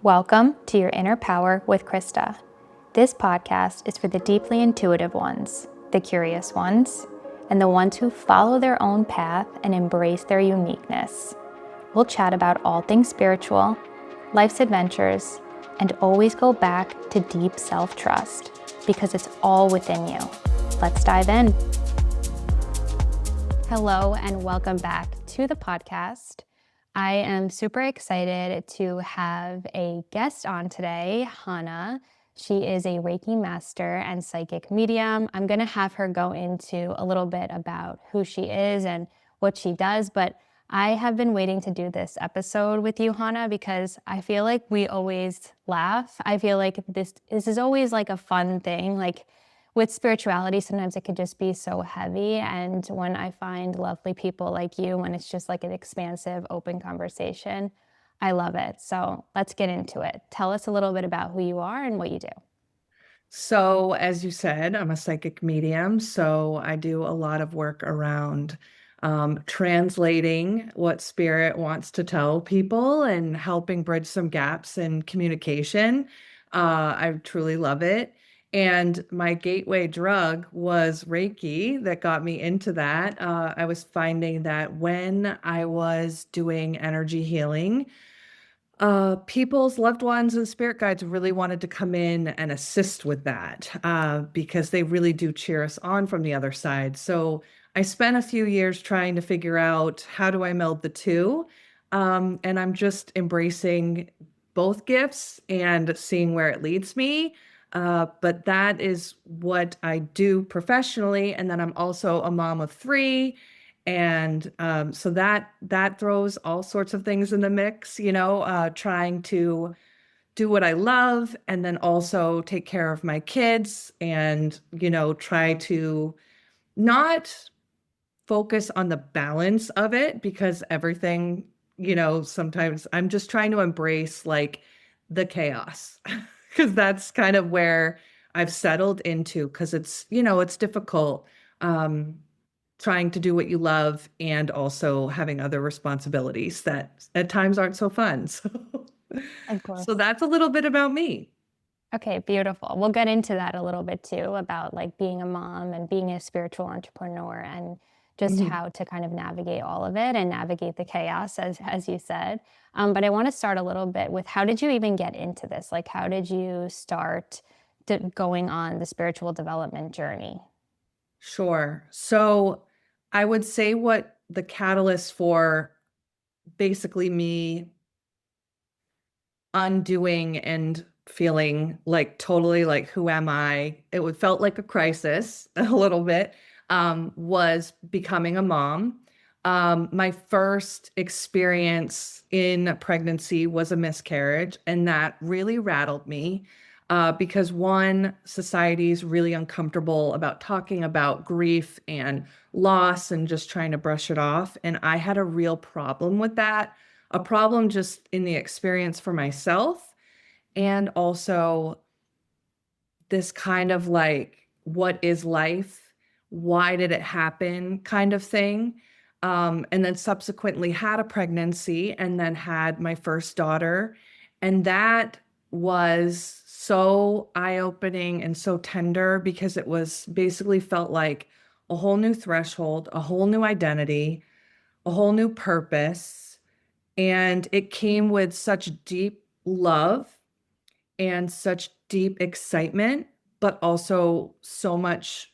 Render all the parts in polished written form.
Welcome to Your Inner Power with Krista. This podcast is for the deeply intuitive ones, the curious ones, and the ones who follow their own path and embrace their uniqueness. We'll chat about all things spiritual, life's adventures, and always go back to deep self-trust because it's all within you. Let's dive in. Hello, and welcome back to the podcast. I am super excited to have a guest on today, Hannah. She is a Reiki master and psychic medium. I'm going to have her go into a little bit about who she is and what she does, but I have been waiting to do this episode with you, Hannah, because I feel like we always laugh. I feel like this is always like a fun thing. Like with spirituality, sometimes it could just be so heavy. And when I find lovely people like you, when it's just like an expansive, open conversation, I love it. So let's get into it. Tell us a little bit about who you are and what you do. So, as you said, I'm a psychic medium. So, I do a lot of work around translating what spirit wants to tell people and helping bridge some gaps in communication. I truly love it. And my gateway drug was Reiki that got me into that. I was finding that when I was doing energy healing, people's loved ones and spirit guides really wanted to come in and assist with that because they really do cheer us on from the other side. So I spent a few years trying to figure out how do I meld the two. And I'm just embracing both gifts and seeing where it leads me. But that is what I do professionally. And then I'm also a mom of three. And so that throws all sorts of things in the mix, trying to do what I love and then also take care of my kids and, try to not focus on the balance of it because everything, sometimes I'm just trying to embrace like the chaos because that's kind of where I've settled into because it's difficult. Trying to do what you love and also having other responsibilities that at times aren't so fun. Of So course. that's a little bit about me. Okay, beautiful. We'll get into that a little bit too about like being a mom and being a spiritual entrepreneur and just Mhm. how to kind of navigate all of it and navigate the chaos, as you said. But I want to start a little bit with how did you even get into this? Like, how did you start going on the spiritual development journey? Sure. So I would say what the catalyst for basically me undoing and feeling like totally like who am I? It would felt like a crisis a little bit. Was becoming a mom. My first experience in pregnancy was a miscarriage, and that really rattled me. Because one, society is really uncomfortable about talking about grief and loss and just trying to brush it off. And I had a real problem with that, a problem just in the experience for myself and also this kind of like what is life, why did it happen kind of thing. And then subsequently had a pregnancy and then had my first daughter, and that was so eye-opening and so tender because it was basically felt like a whole new threshold, a whole new identity, a whole new purpose. And it came with such deep love and such deep excitement, but also so much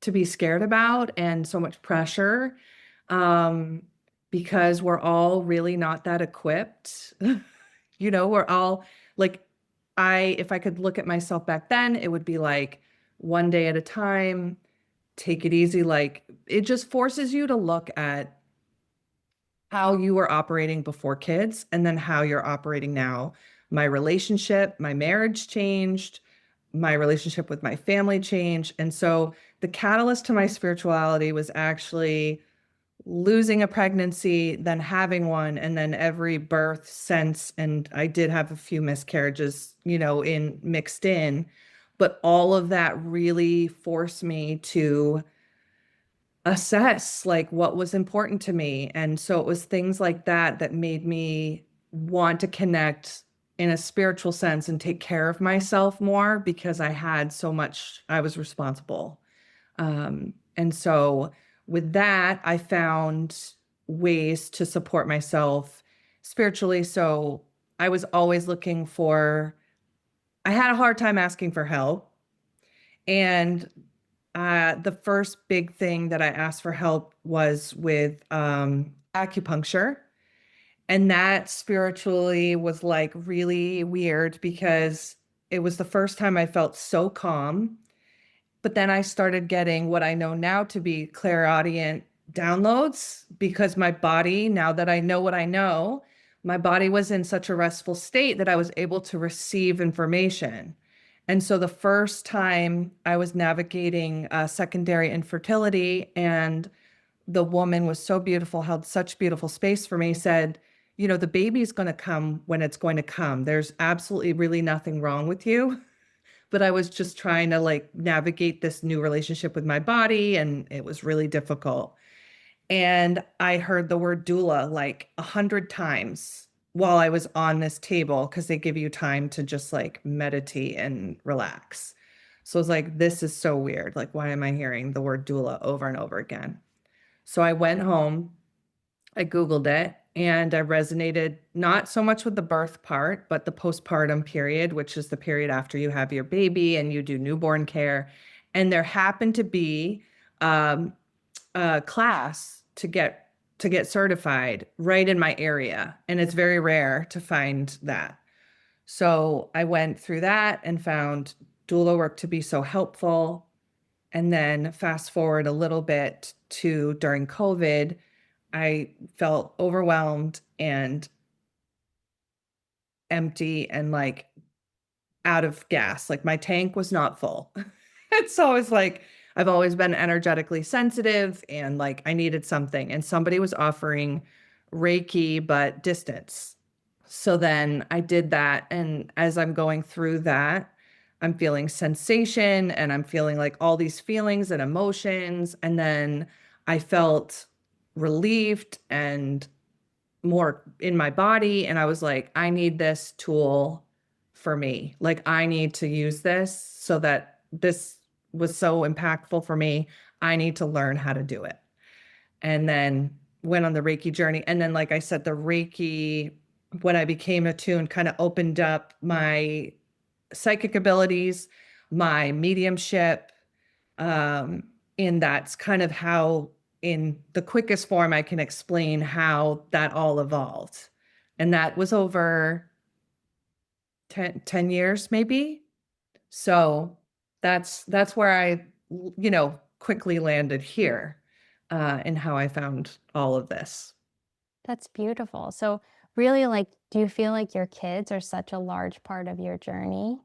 to be scared about and so much pressure, um, because we're all really not that equipped. We're all like, if I could look at myself back then, it would be like one day at a time, take it easy. Like, it just forces you to look at how you were operating before kids and then how you're operating now. My relationship, my marriage changed, my relationship with my family changed. And so the catalyst to my spirituality was actually losing a pregnancy, then having one, and then every birth since. And I did have a few miscarriages, in mixed in, but all of that really forced me to assess like what was important to me. And so it was things like that that made me want to connect in a spiritual sense and take care of myself more because I had so much, I was responsible. And so with that, I found ways to support myself spiritually. So I was always looking for, I had a hard time asking for help. And the first big thing that I asked for help was with acupuncture. And that spiritually was like really weird because it was the first time I felt so calm. But then I started getting what I know now to be clairaudient downloads because my body, now that I know what I know, my body was in such a restful state that I was able to receive information. And so the first time I was navigating secondary infertility, and the woman was so beautiful, held such beautiful space for me, said, you know, the baby's going to come when it's going to come. There's absolutely really nothing wrong with you. But I was just trying to like navigate this new relationship with my body, and it was really difficult. And I heard the word doula like 100 times while I was on this table because they give you time to just like meditate and relax. So I was like, this is so weird. Like, why am I hearing the word doula over and over again? So I went home, I Googled it, and I resonated not so much with the birth part, but the postpartum period, which is the period after you have your baby and you do newborn care. And there happened to be um, a class to get certified right in my area, and it's very rare to find that. So I went through that and found doula work to be so helpful. And then fast forward a little bit to during COVID, I felt overwhelmed and empty and like out of gas. Like my tank was not full. And so I was like, I've always been energetically sensitive and like I needed something. And somebody was offering Reiki, but distance. So then I did that. And as I'm going through that, I'm feeling sensation and I'm feeling like all these feelings and emotions. And then I felt relieved and more in my body. And I was like, I need this tool for me. Like, I need to use this so that this was so impactful for me. I need to learn how to do it. And then went on the Reiki journey. And then, like I said, the Reiki, when I became attuned, kind of opened up my psychic abilities, my mediumship, um, and that's kind of how, in the quickest form, I can explain how that all evolved. And that was over 10 years, maybe. So that's where I, quickly landed here, and how I found all of this. That's beautiful. So, really, like, do you feel like your kids are such a large part of your journey?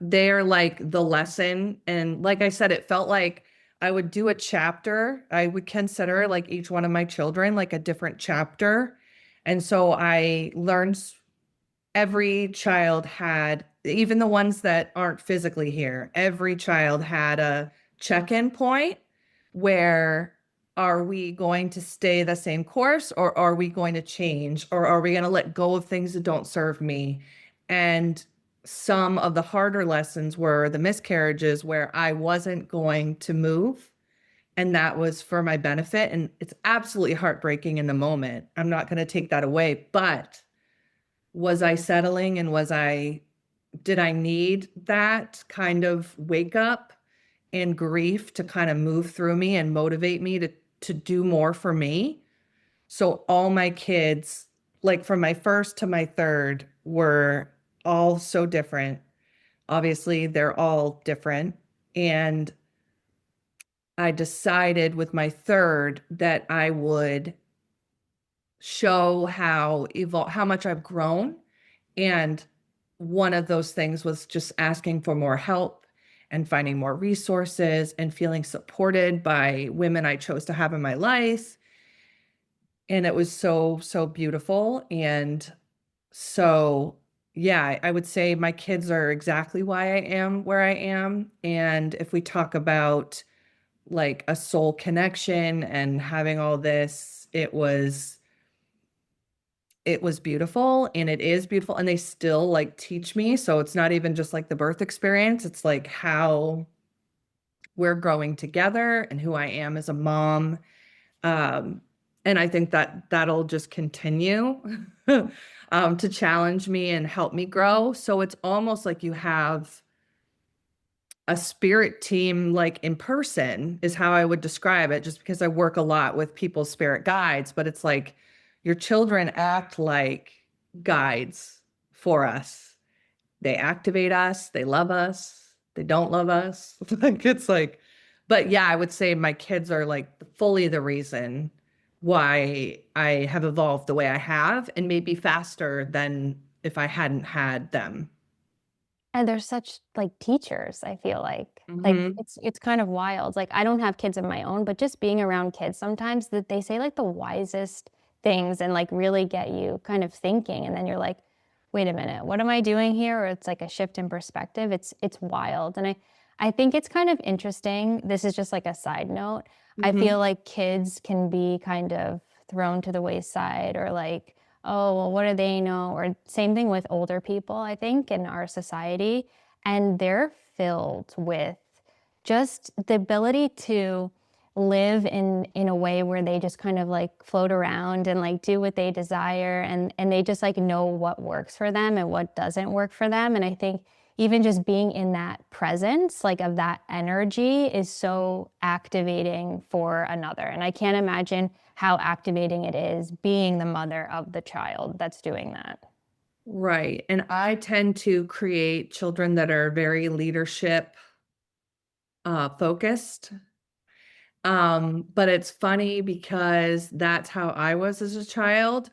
They're like the lesson. And like I said, it felt like I would do a chapter. I would consider like each one of my children like a different chapter. And so I learned every child had, even the ones that aren't physically here, every child had a check-in point where are we going to stay the same course or are we going to change or are we going to let go of things that don't serve me? And some of the harder lessons were the miscarriages where I wasn't going to move. And that was for my benefit. And it's absolutely heartbreaking in the moment. I'm not going to take that away. But was I settling and did I need that kind of wake up and grief to kind of move through me and motivate me to do more for me? So all my kids, like from my first to my third, were all so different. Obviously, they're all different. And I decided with my third that I would show how much I've grown. And one of those things was just asking for more help and finding more resources and feeling supported by women I chose to have in my life. And it was so, so beautiful. And so, yeah, I would say my kids are exactly why I am where I am. And if we talk about like a soul connection and having all this, it was it was beautiful and it is beautiful and they still like teach me. So it's not even just like the birth experience, it's like how we're growing together and who I am as a mom. Um, and I think that that'll just continue to challenge me and help me grow. So it's almost like you have a spirit team, like in person, is how I would describe it, just because I work a lot with people's spirit guides. But it's like your children act like guides for us. They activate us, they love us, they don't love us. Like it's like, but yeah, I would say my kids are like fully the reason why I have evolved the way I have, and maybe faster than if I hadn't had them. And they're such, like, teachers, I feel like. Like, Hmm. it's kind of wild. Like, I don't have kids of my own, but just being around kids sometimes that they say, like, the wisest things and, like, really get you kind of thinking, and then you're like, "Wait a minute, what am I doing here?" Or it's like a shift in perspective. It's wild, and I think it's kind of interesting. This is just like a side note. I feel Hmm. like kids can be kind of thrown to the wayside or like, oh, well, what do they know? Or same thing with older people, I think, in our society. And they're filled with just the ability to live in a way where they just kind of like float around and like do what they desire and they just like know what works for them and what doesn't work for them. And I think even just being in that presence, like of that energy, is so activating for another. And I can't imagine how activating it is being the mother of the child that's doing that. Right. And I tend to create children that are very leadership focused. But it's funny because that's how I was as a child.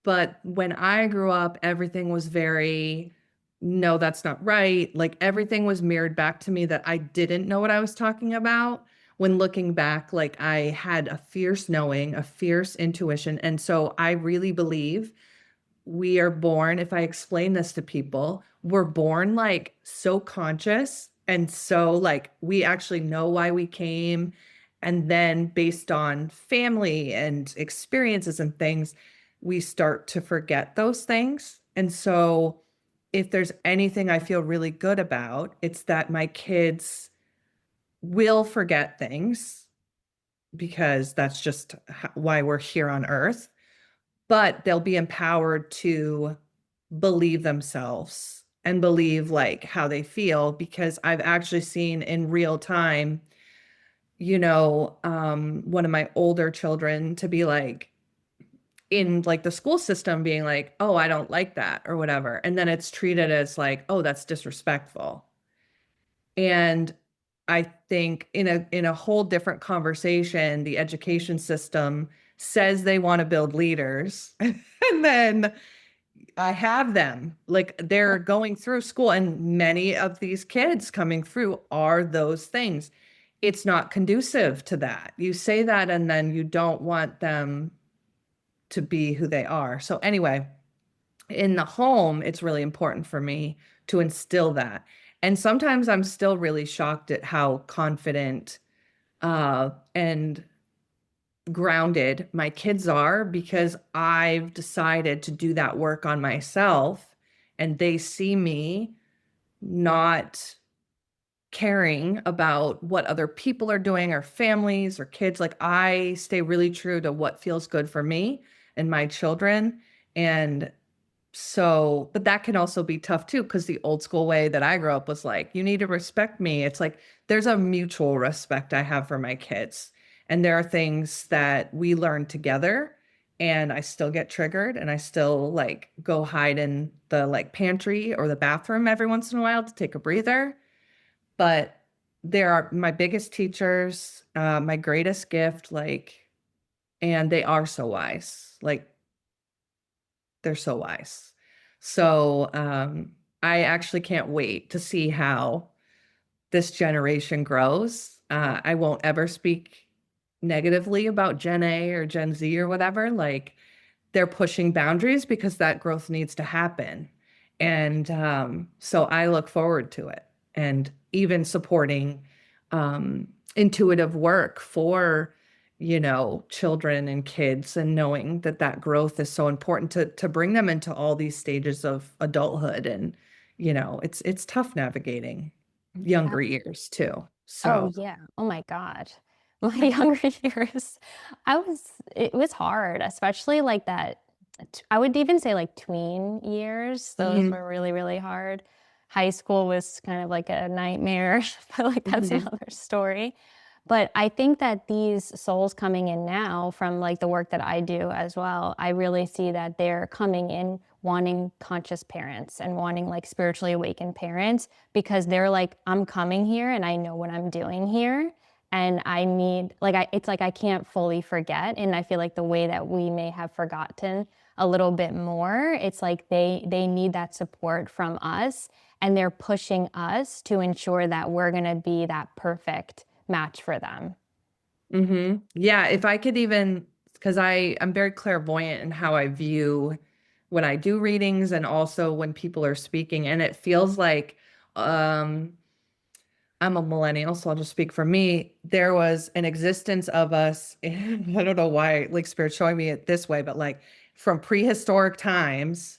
But when I grew up, everything was very, no, that's not right. Like everything was mirrored back to me that I didn't know what I was talking about. When looking back, like I had a fierce knowing, a fierce intuition. And so I really believe we are born, if I explain this to people, we're born like so conscious and so like we actually know why we came. And then based on family and experiences and things, we start to forget those things. And so if there's anything I feel really good about, it's that my kids will forget things because that's just why we're here on earth, but they'll be empowered to believe themselves and believe like how they feel, because I've actually seen in real time, one of my older children to be like in like the school system being like, oh, I don't like that or whatever. And then it's treated as like, oh, that's disrespectful. And I think in a whole different conversation, the education system says they want to build leaders. And then I have them. Like they're going through school, and many of these kids coming through are those things. It's not conducive to that. You say that, and then you don't want them to be who they are. So, anyway, in the home, it's really important for me to instill that. And sometimes I'm still really shocked at how confident and grounded my kids are, because I've decided to do that work on myself and they see me not caring about what other people are doing or families or kids. Like I stay really true to what feels good for me and my children. And so, but that can also be tough too, because the old school way that I grew up was like, you need to respect me. It's like there's a mutual respect I have for my kids. And there are things that we learn together. And I still get triggered and I still like go hide in the like pantry or the bathroom every once in a while to take a breather. But there are my biggest teachers, my greatest gift, like, and they are so wise. Like they're so wise. So I actually can't wait to see how this generation grows. I won't ever speak negatively about Gen A or Gen Z or whatever. Like they're pushing boundaries because that growth needs to happen. And so I look forward to it, and even supporting intuitive work for children and kids, and knowing that that growth is so important to bring them into all these stages of adulthood. And, it's tough navigating younger years too. Oh So, yeah. Oh my God. My younger years, it was hard, especially like that. I would even say like tween years. Those mhm, were really, really hard. High school was kind of like a nightmare, but like that's mhm, another story. But I think that these souls coming in now from like the work that I do as well, I really see that they're coming in wanting conscious parents and wanting like spiritually awakened parents because they're like, I'm coming here and I know what I'm doing here. And I need, like, it's like I can't fully forget. And I feel like the way that we may have forgotten a little bit more, it's like they need that support from us and they're pushing us to ensure that we're going to be that perfect match for them. mhm. Yeah, if I could even, because I'm very clairvoyant in how I view when I do readings and also when people are speaking, and it feels like, um I'm a millennial, so I'll just speak for me. There was an existence of us, and I don't know why, like, Spirit's showing me it this way, but like from prehistoric times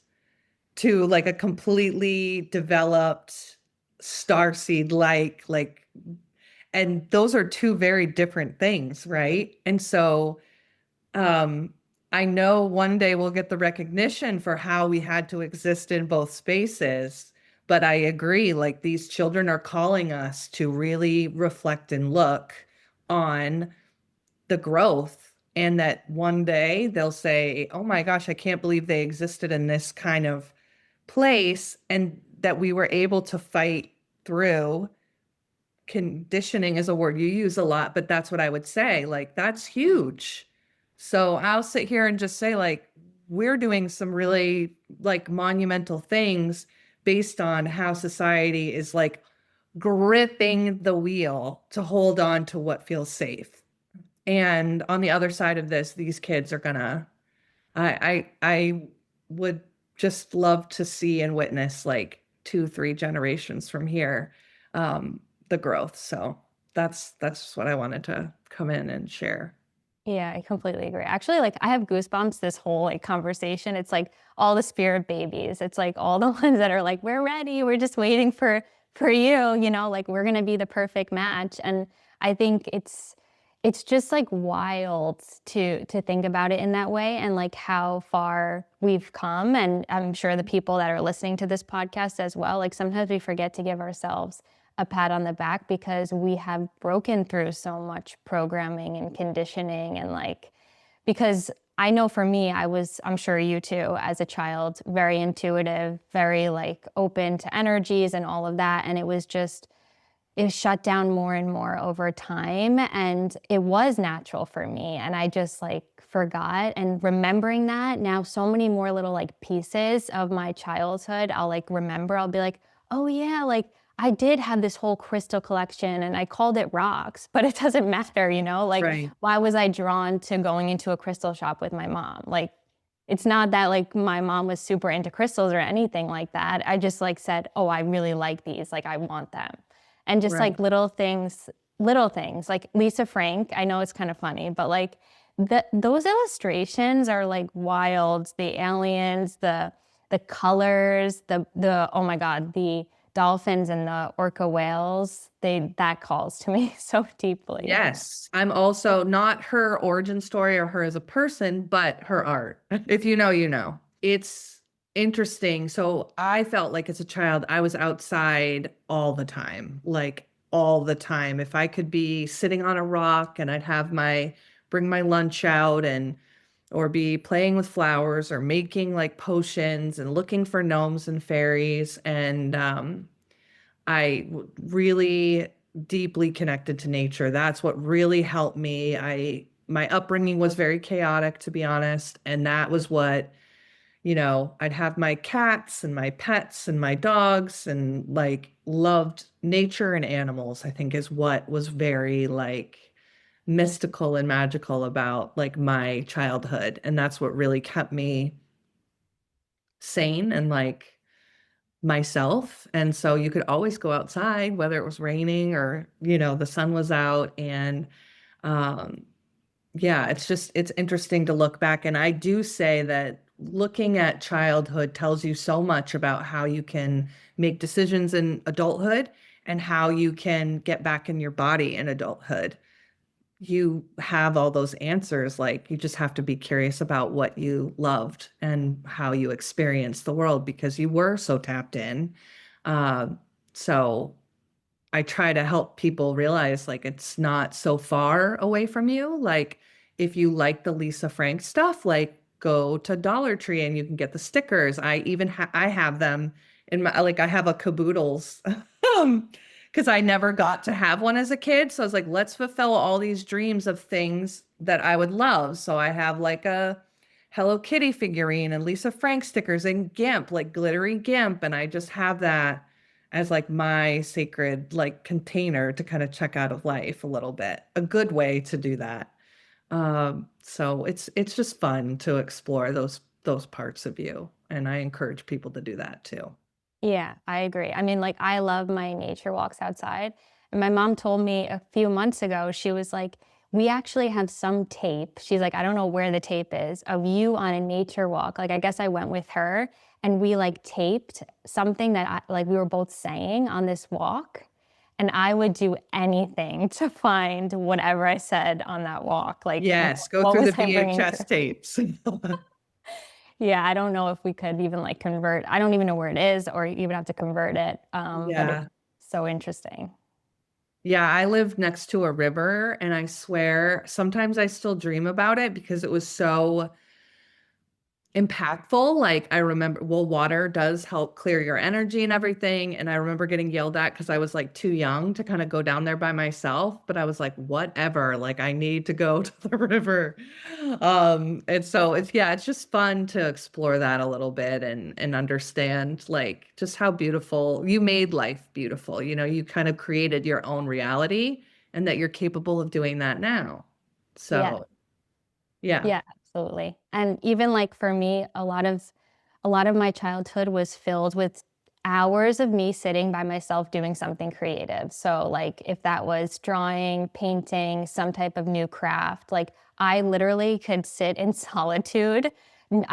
to like a completely developed starseed like, and those are two very different things, right? And so um, I know one day we'll get the recognition for how we had to exist in both spaces, but I agree, like these children are calling us to really reflect and look on the growth, and that one day they'll say, "Oh my gosh, I can't believe they existed in this kind of place," and that we were able to fight through. Conditioning is a word you use a lot, but that's what I would say. Like, that's huge. So I'll sit here and just say, like, we're doing some really like monumental things based on how society is like gripping the wheel to hold on to what feels safe. And on the other side of this, these kids are gonna, I would just love to see and witness like 2, 3 generations from here, um, the growth. So that's just what I wanted to come in and share. Yeah, I completely agree. Actually, like I have goosebumps this whole like conversation. It's like all the spirit babies. It's like all the ones that are like, we're ready. We're just waiting for you, like we're gonna be the perfect match. And I think it's just like wild to think about it in that way and like how far we've come. And I'm sure the people that are listening to this podcast as well, like sometimes we forget to give ourselves a pat on the back because we have broken through so much programming and conditioning and like because I know for me I'm sure you too as a child very intuitive, very like open to energies and all of that and it shut down more and more over time and it was natural for me and I just like forgot and remembering that now so many more little like pieces of my childhood I'll like remember I'll be like oh yeah like I did have this whole crystal collection and I called it rocks but it doesn't matter like Right. why was I drawn to going into a crystal shop with my mom like it's not that like my mom was super into crystals or anything like that I just like said oh I really like these like I want them and just Right. like little things like Lisa Frank. I know it's kind of funny, but like those illustrations are like wild. The aliens, the colors, the oh my god, the dolphins and the orca whales. That calls to me so deeply. Yes. I'm also not her origin story or her as a person, but her art. If you know, you know. It's interesting. So I felt like as a child, I was outside all the time, like all the time. If I could be sitting on a rock and I'd bring my lunch out and, or be playing with flowers or making like potions and looking for gnomes and fairies. And, really deeply connected to nature. That's what really helped me. My upbringing was very chaotic, to be honest, and that was what, I'd have my cats and my pets and my dogs and like loved nature and animals, I think is what was very like mystical and magical about like my childhood. And that's what really kept me sane and like myself. And so you could always go outside, whether it was raining or, the sun was out. And um, Yeah, it's interesting to look back. And I do say that looking at childhood tells you so much about how you can make decisions in adulthood and how you can get back in your body in adulthood. You have all those answers. Like you just have to be curious about what you loved and how you experienced the world because you were so tapped in. Uh, so I try to help people realize like it's not so far away from you. Like if you like the Lisa Frank stuff, like go to Dollar Tree and you can get the stickers. I have them in my like I have a caboodles um because I never got to have one as a kid. So I was like, let's fulfill all these dreams of things that I would love. So I have like a Hello Kitty figurine and Lisa Frank stickers and GIMP, like glittery GIMP, and I just have that as like my sacred like container to kind of check out of life a little bit. A good way to do that. So it's just fun to explore those parts of you, and I encourage people to do that too. Yeah, I agree. I mean, like, I love my nature walks outside. And my mom told me a few months ago, she was like, we actually have some tape. She's like, I don't know where the tape is of you on a nature walk. Like, I guess I went with her and we like taped something that like we were both saying on this walk. And I would do anything to find whatever I said on that walk. Like, Yes, go what through the was I bringing VHS through? tapes. Yeah, I don't know if we could even like convert. I don't even know where it is or even have to convert it. But it's Yeah. so interesting. Yeah, I live next to a river and I swear sometimes I still dream about it because it was so impactful. Like I remember, well, water does help clear your energy and everything. And I remember getting yelled at because I was like too young to kind of go down there by myself. But I was like, whatever, like I need to go to the river. And so it's yeah, it's just fun to explore that a little bit and understand like just how beautiful you made life beautiful. You know, you kind of created your own reality and that you're capable of doing that now. Yeah. So yeah. Yeah, absolutely. And even like for me, a lot of my childhood was filled with hours of me sitting by myself doing something creative. So like if that was drawing, painting, some type of new craft, like I literally could sit in solitude.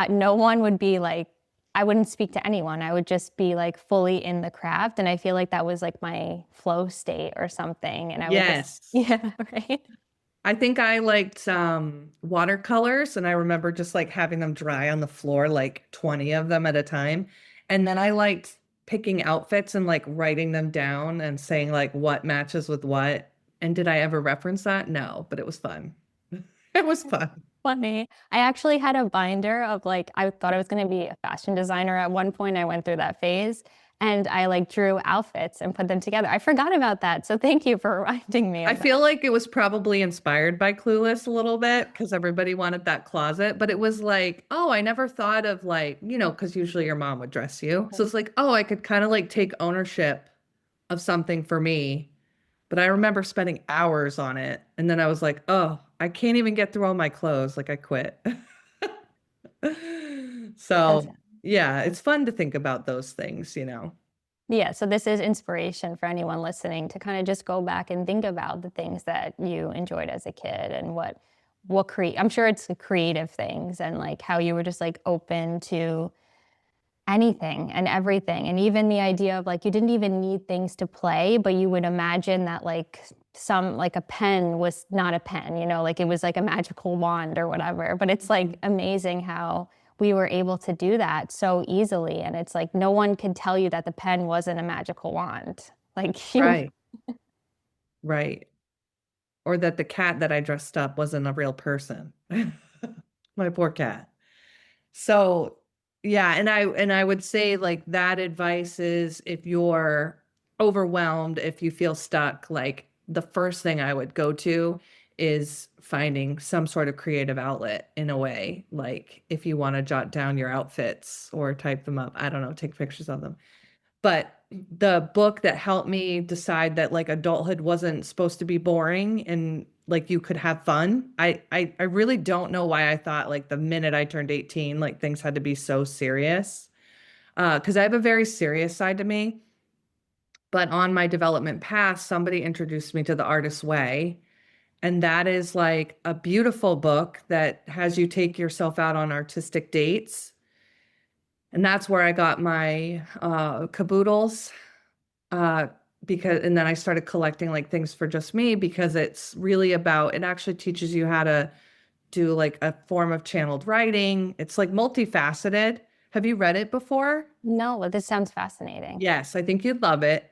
No one would be like I wouldn't speak to anyone. I would just be like fully in the craft and I feel like that was like my flow state or something and I would just Yes. yeah, right? I think I liked watercolors, and I remember just like having them dry on the floor, like 20 of them at a time. And then I liked picking outfits and like writing them down and saying like what matches with what. And did I ever reference that? No, but it was fun. It was fun. Funny. I actually had a binder of like, I thought I was going to be a fashion designer at one point. I went through that phase and I like drew outfits and put them together. I forgot about that. So thank you for reminding me I of that. feel like it was probably inspired by Clueless a little bit because everybody wanted that closet, but it was like, oh, I never thought of like, because usually your mom would dress you. So it's like, oh, I could kind of like take ownership of something for me. But I remember spending hours on it. And then I was like, oh, I can't even get through all my clothes. Like I quit. That's So, yeah, it's fun to think about those things. yeah. So this is inspiration for anyone listening to kind of just go back and think about the things that you enjoyed as a kid and what create. I'm sure it's the creative things and like how you were just like open to anything and everything. And even the idea of like you didn't even need things to play, but you would imagine that like some like a pen was not a pen, like it was like a magical wand or whatever. But it's like amazing how we were able to do that so easily. And it's like no one could tell you that the pen wasn't a magical wand. Like you Right, right. Or that the cat that I dressed up wasn't a real person. My poor cat. So, yeah, and I would say like that advice is if you're overwhelmed, if you feel stuck, like the first thing I would go to is finding some sort of creative outlet in a way. Like if you want to jot down your outfits or type them up, I don't know, take pictures of them. But the book that helped me decide that like adulthood wasn't supposed to be boring and like you could have fun. I really don't know why I thought like the minute I turned 18, like things had to be so serious. Because I have a very serious side to me. But on my development path, somebody introduced me to the artist's way. And that is like a beautiful book that has you take yourself out on artistic dates. And that's where I got my caboodles. Uh, because, and then I started collecting like things for just me because it's really about, it actually teaches you how to do like a form of channeled writing. It's like multifaceted. Have you read it before? No, this sounds fascinating. Yes, I think you'd love it.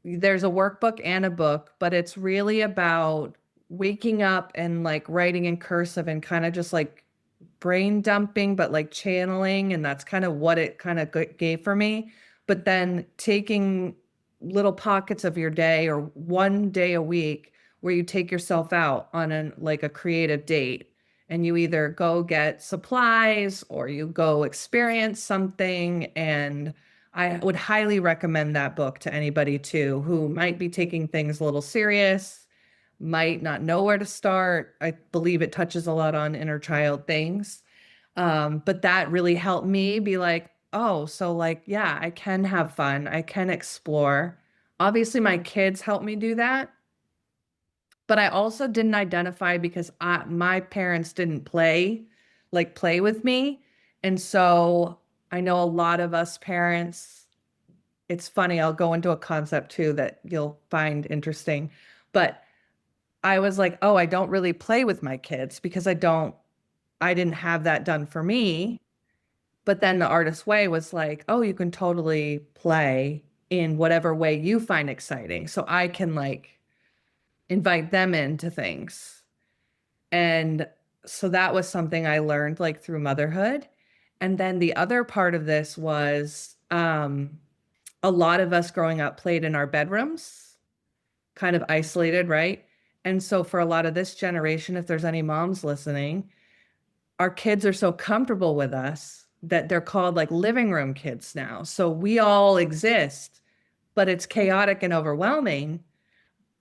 There's a workbook and a book, but it's really about waking up and like writing in cursive and kind of just like brain dumping, but like channeling. And that's kind of what it kind of gave for me. But then taking little pockets of your day or one day a week where you take yourself out on an like a creative date and you either go get supplies or you go experience something. And I would highly recommend that book to anybody too who might be taking things a little serious, might not know where to start. I believe it touches a lot on inner child things. But that really helped me be like, oh, so like, yeah, I can have fun. I can explore. Obviously, my kids helped me do that, but I also didn't identify because my parents didn't play with me. And so I know a lot of us parents, it's funny, I'll go into a concept too that you'll find interesting. But I was like, oh, I don't really play with my kids because I didn't have that done for me. But then the artist way was like, oh, you can totally play in whatever way you find exciting. So I can like invite them into things. And so that was something I learned like through motherhood. And then the other part of this was a lot of us growing up played in our bedrooms, kind of isolated, right? And so for a lot of this generation, if there's any moms listening, our kids are so comfortable with us that they're called like living room kids now. So we all exist, but it's chaotic and overwhelming.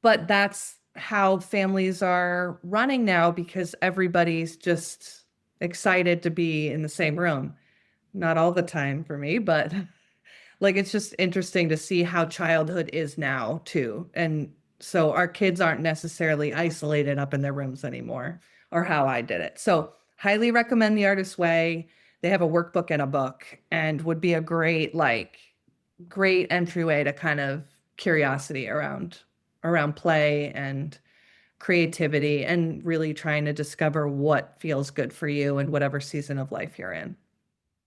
But that's how families are running now because everybody's just excited to be in the same room. Not all the time for me, but like it's just interesting to see how childhood is now too. And so our kids aren't necessarily isolated up in their rooms anymore, or how I did it. So highly recommend The Artist's Way. They have a workbook and a book and would be a great entryway to kind of curiosity around play and creativity and really trying to discover what feels good for you in whatever season of life you're in.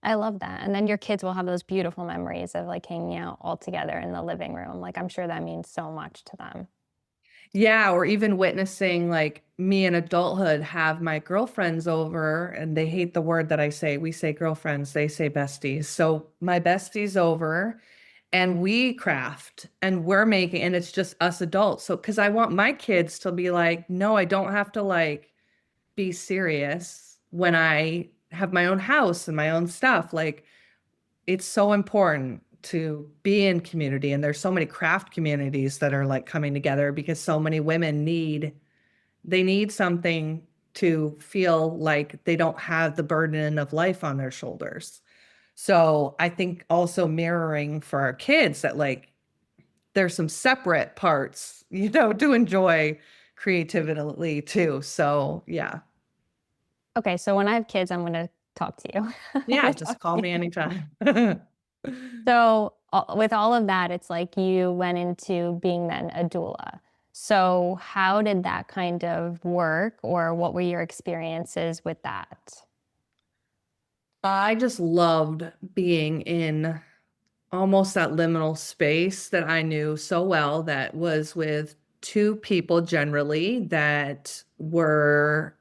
I love that. And then your kids will have those beautiful memories of like hanging out all together in the living room. Like I'm sure that means so much to them. Yeah, or even witnessing like me in adulthood have my girlfriends over and they hate the word that I say. We say girlfriends, they say besties. So my besties over and we craft and we're making, and it's just us adults. So, because I want my kids to be like, no, I don't have to like be serious when I have my own house and my own stuff. Like, it's so important to be in community. And there's so many craft communities that are like coming together because so many women they need something to feel like they don't have the burden of life on their shoulders. So I think also mirroring for our kids that like there's some separate parts, to enjoy creatively too. So yeah. Okay, so when I have kids, I'm going to talk to you. I'm Yeah, gonna just talk call to me you. anytime. So, with all of that, it's like you went into being then a doula. So, how did that kind of work, or what were your experiences with that? I just loved being in almost that liminal space that I knew so well that was with two people generally that were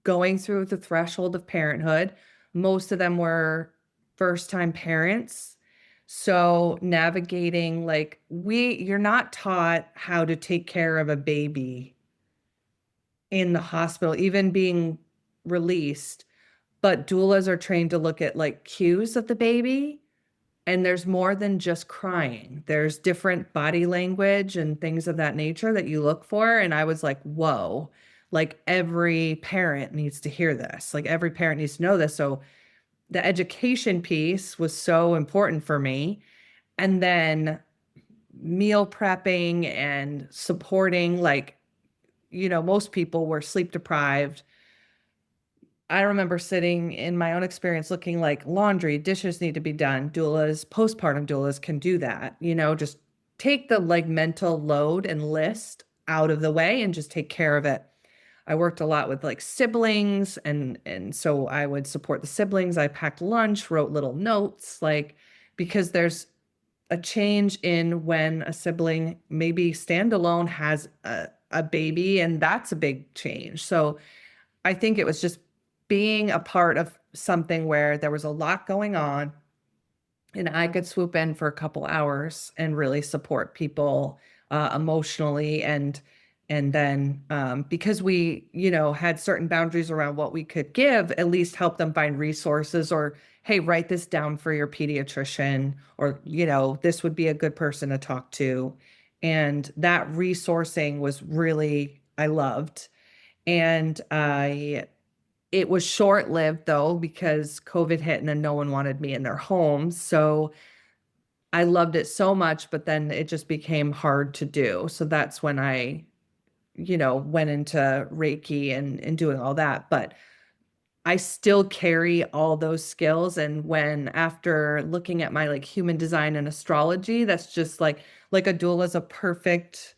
going through the threshold of parenthood. Most of them were first time parents. So navigating like you're not taught how to take care of a baby in the hospital, even being released. But doulas are trained to look at like cues of the baby. And there's more than just crying. There's different body language and things of that nature that you look for. And I was like, whoa, like every parent needs to hear this. Like every parent needs to know this. So the education piece was so important for me. And then meal prepping and supporting like most people were sleep deprived. I remember sitting in my own experience looking like laundry, dishes need to be done. Doulas, postpartum doulas can do that, just take the like mental load and list out of the way and just take care of it. I worked a lot with like siblings and so I would support the siblings. I packed lunch, wrote little notes, like because there's a change in when a sibling maybe standalone has a baby, and that's a big change. So I think it was just being a part of something where there was a lot going on and I could swoop in for a couple hours and really support people emotionally and then because we had certain boundaries around what we could give, at least help them find resources or hey, write this down for your pediatrician or this would be a good person to talk to. And that resourcing was really I loved. And I it was short-lived though because COVID hit and then no one wanted me in their homes. So I loved it so much, but then it just became hard to do. So that's when I, went into Reiki and doing all that. But I still carry all those skills. And when after looking at my like human design and astrology, that's just like a doula is a perfect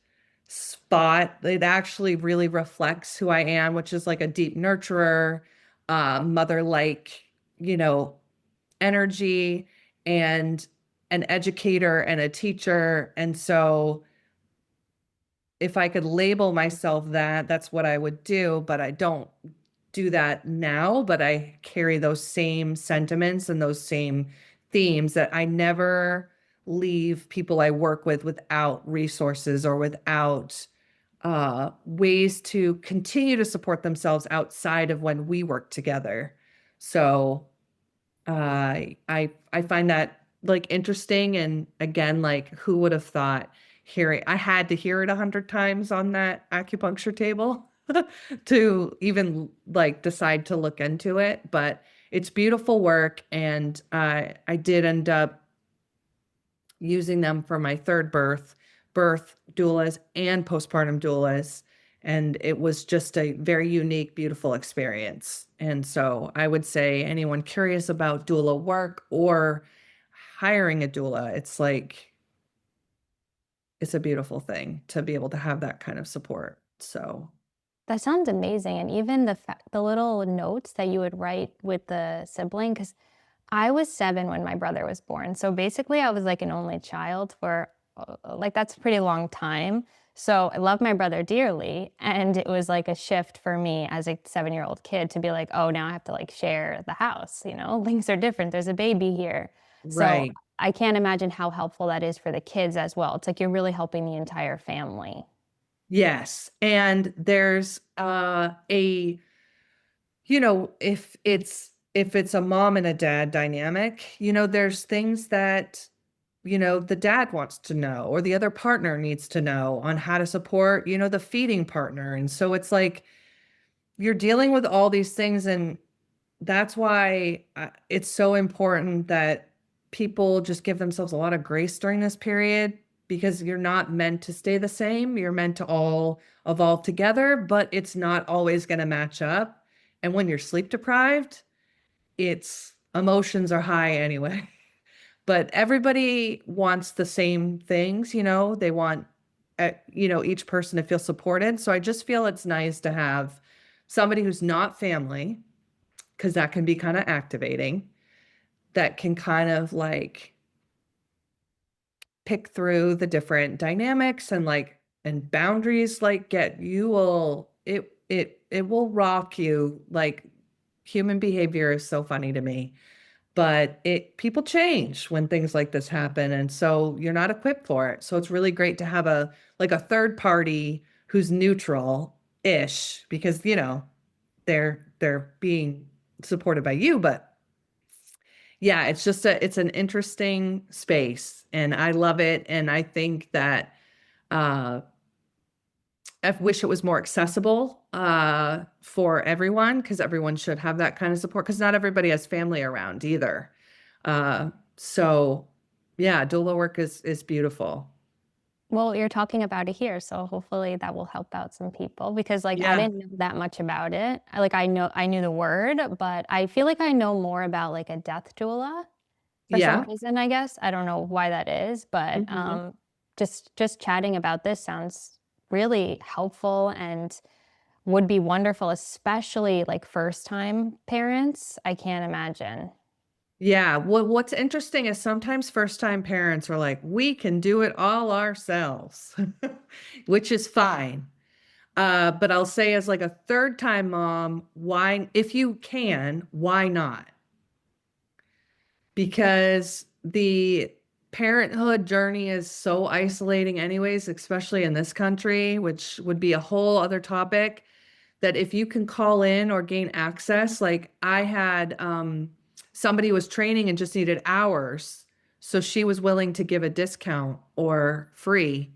spot. It actually really reflects who I am, which is like a deep nurturer, mother-like, you know, energy and an educator and a teacher. And so if I could label myself that, that's what I would do, but I don't do that now, but I carry those same sentiments and those same themes that I never leave people I work with without resources or without ways to continue to support themselves outside of when we work together. So I find that like interesting, and again, like who would have thought hearing I had to hear it 100 times on that acupuncture table to even like decide to look into it. But it's beautiful work, and I did end up using them for my third birth doulas and postpartum doulas. And it was just a very unique, beautiful experience. And so I would say anyone curious about doula work or hiring a doula, it's a beautiful thing to be able to have that kind of support. So, That sounds amazing, and even the little notes that you would write with the sibling, because I was 7 when my brother was born, so basically I was like an only child for, like, that's a pretty long time. So I love my brother dearly, and it was like a shift for me as a 7-year-old kid to be like, "Oh, now I have to, like, share the house," you know? Things are different, there's a baby here. So right. I can't imagine how helpful that is for the kids as well. It's like you're really helping the entire family. Yes. And there's if it's a mom and a dad dynamic, there's things that the dad wants to know or the other partner needs to know on how to support, the feeding partner. And so it's like you're dealing with all these things. And that's why it's so important that people just give themselves a lot of grace during this period because you're not meant to stay the same. You're meant to all evolve together, but it's not always going to match up. And when you're sleep deprived, it's emotions are high anyway. But everybody wants the same things, they want each person to feel supported. So I just feel it's nice to have somebody who's not family, because that can be kind of activating, that can kind of like pick through the different dynamics and boundaries, like get you will it will rock you. Like human behavior is so funny to me, but it people change when things like this happen, and so you're not equipped for it. So it's really great to have a third party who's neutral ish, because they're being supported by you. But yeah, it's an interesting space and I love it. And I think that uh I wish it was more accessible for everyone, because everyone should have that kind of support, because not everybody has family around either. So yeah, doula work is beautiful. Well, you're talking about it here, so hopefully that will help out some people because, like, I Yeah. didn't know that much about it. I knew the word, but I feel like I know more about, like, a death doula for some Yeah. reason, I guess. I don't know why that is, but, Mhm. just chatting about this sounds really helpful and would be wonderful, especially, like, first-time parents. I can't imagine. Yeah, well, what's interesting is sometimes first-time parents are like, "We can do it all ourselves," which is fine. But I'll say as like a third-time mom, why if you can, why not? Because the parenthood journey is so isolating anyways, especially in this country, which would be a whole other topic, that if you can call in or gain access, like I had somebody was training and just needed hours, so she was willing to give a discount or free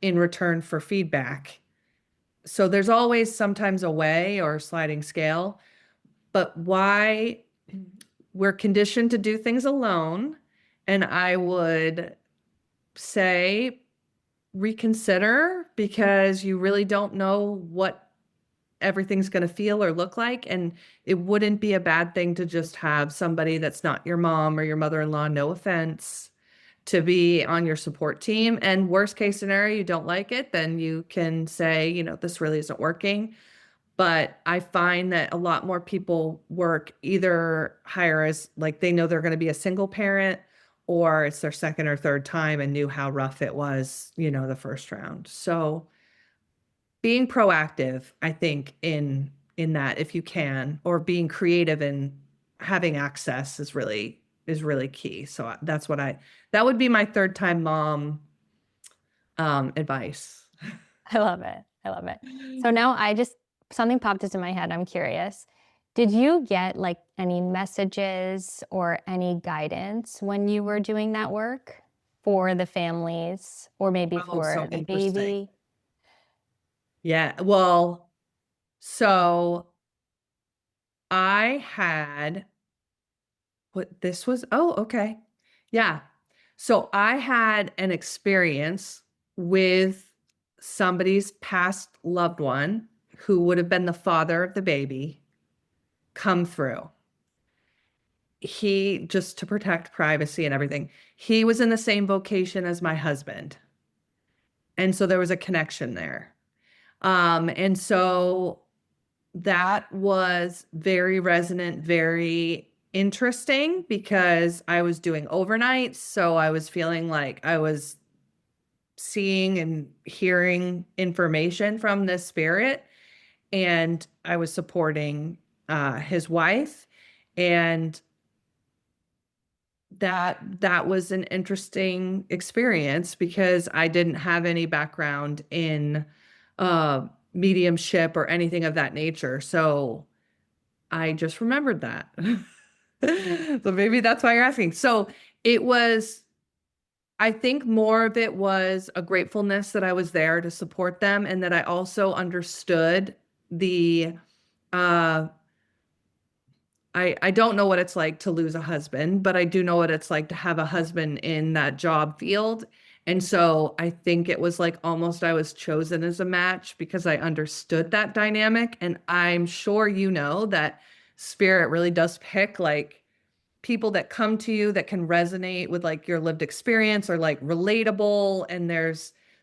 in return for feedback. So there's always sometimes a way or a sliding scale, but why we're conditioned to do things alone. And I would say reconsider because you really don't know what everything's going to feel or look like. And it wouldn't be a bad thing to just have somebody that's not your mom or your mother-in-law, no offense, to be on your support team. And worst case scenario, you don't like it, then you can say, this really isn't working. But I find that a lot more people work either hire as like they know they're going to be a single parent or it's their second or third time and knew how rough it was, the first round. So being proactive, I think, in that if you can, or being creative and having access is really key. So that's what that would be my third time mom advice. I love it. I love it. So now something popped into my head. I'm curious. Did you get like any messages or any guidance when you were doing that work for the families or maybe Oh, so for the interesting. baby? Yeah. Well, so I had what this was. Oh, okay. Yeah. So I had an experience with somebody's past loved one who would have been the father of the baby come through. He, just to protect privacy and everything, he was in the same vocation as my husband. And so there was a connection there. And so that was very resonant, very interesting because I was doing overnights. So I was feeling like I was seeing and hearing information from this spirit, and I was supporting his wife. And that was an interesting experience because I didn't have any background in uh mediumship or anything of that nature. So I just remembered that. So maybe that's why you're asking. So it was, I think more of it was a gratefulness that I was there to support them and that I also understood the uh I don't know what it's like to lose a husband, but I do know what it's like to have a husband in that job field. And so I think it was like almost I was chosen as a match because I understood that dynamic. And I'm sure you know that spirit really does pick like people that come to you that can resonate with like your lived experience or like relatable. And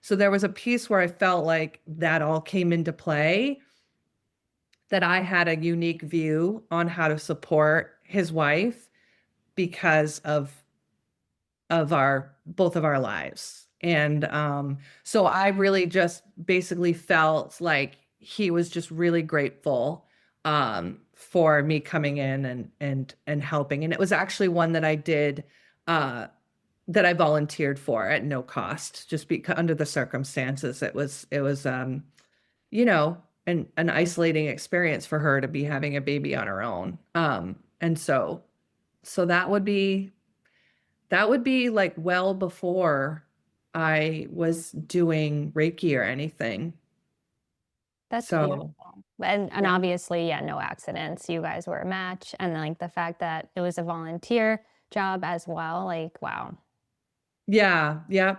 so there was a piece where I felt like that all came into play, that I had a unique view on how to support his wife because of our both of our lives. And so I really just basically felt like he was just really grateful for me coming in and helping. And it was actually one that I did that I volunteered for at no cost, just because under the circumstances. It was you know, an isolating experience for her to be having a baby on her own. And so that would be like well before I was doing Reiki or anything. That's So, beautiful. And yeah. obviously, yeah, no accidents. You guys were a match. And like the fact that it was a volunteer job as well, like, wow. Yeah, yeah.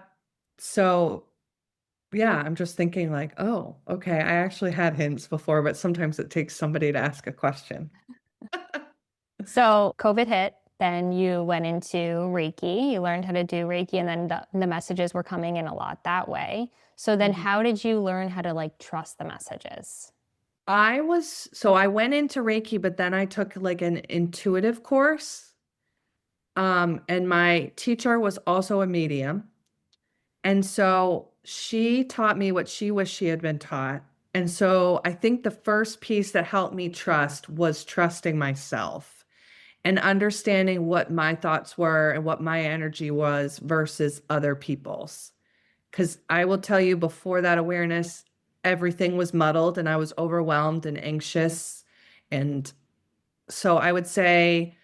So Yeah, I'm just thinking like, oh, okay, I actually had hints before, but sometimes it takes somebody to ask a question. So COVID hit, then you went into Reiki, you learned how to do Reiki, and then the messages were coming in a lot that way. So then Mhm. how did you learn how to like trust the messages? I went into Reiki, but then I took like an intuitive course. And my teacher was also a medium. And so she taught me what she wished she had been taught. And so I think the first piece that helped me trust was trusting myself and understanding what my thoughts were and what my energy was versus other people's. Because I will tell you, before that awareness, everything was muddled and I was overwhelmed and anxious. And so I would say